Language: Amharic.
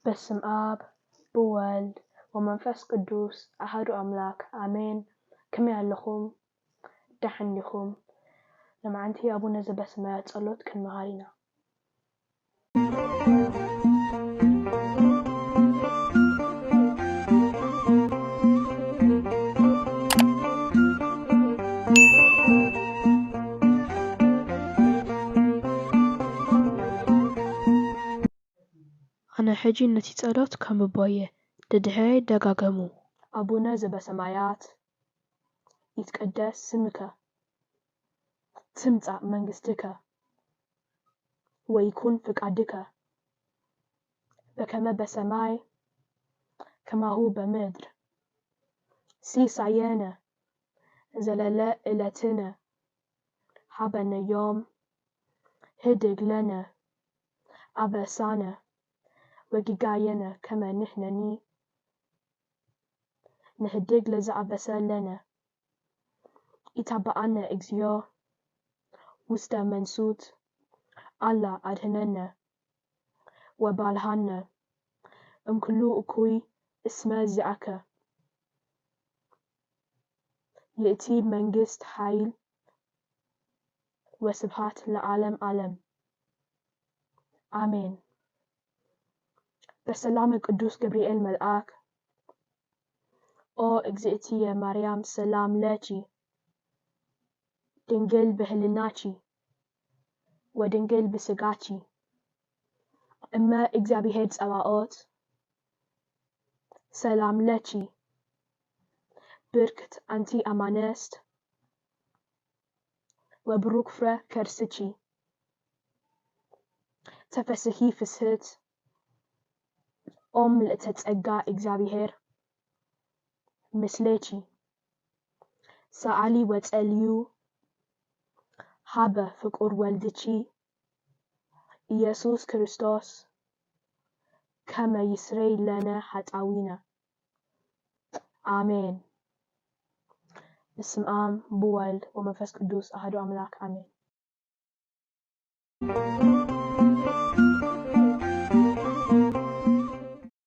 በስመ አብ ወወልድ ወመንፈስ ቅዱስ አሐዱ አምላክ አሜን። ከመይ ኣለኹም? ደሕን ዲኹም? ንመዓንቲ ኣቡነ ዘበሰማያት ጸሎት ክንመሃር ኢና። أنا حجي نتي ጸሎት ከምቦየ ድድሕረይ ደጋገሙ። አቡነ ዘበሰማያት ይትቀደስ ስምከ ትምጻእ መንግሥትከ ወይኩን ፍቃድከ በከመ በሰማይ ከማሁ በምድር ሲሳየነ ዘለለ ዕለትነ ሀበነ ዮም ህድግ ለነ አበሳነ ወጊጋየነ ከመ ንሕነኒ ንህድግ ለዘአበሰ ለነ ኢታብአነ እግዚኦ ውስተ መንሱት አላ አድኅነነ ወባልሐነ እምኩሉ እኩይ እስመ ዚአከ ይእቲ መንግሥት ኃይል ወስብሐት ለዓለም ዓለም አሜን። በሰላም ቅዱስ ገብርኤል መልአክ ኦ እግዝእትየ ማርያም ሰላም ለኪ ድንግል በህልናኪ ወድንግል በሥጋኪ እመ እግዚአብሔር ጸባኦት ሰላም ለኪ ብርክት አንቲ አማንስት ወብሩክ ፍሬ ከርስኪ ተፈስሒ ፍስሕት ኦም ምልዕተ ጸጋ እግዚአብሔር ምስሌኪ ሰአሊ ወጸልዩ ሀበ ፍቁር ወልድኪ ኢየሱስ ክርስቶስ ከመ ይስረይ ለነ ኃጣውኢነ አሜን። በስመ አብ ወወልድ ወመንፈስ ቅዱስ አሐዱ አምላክ አሜን።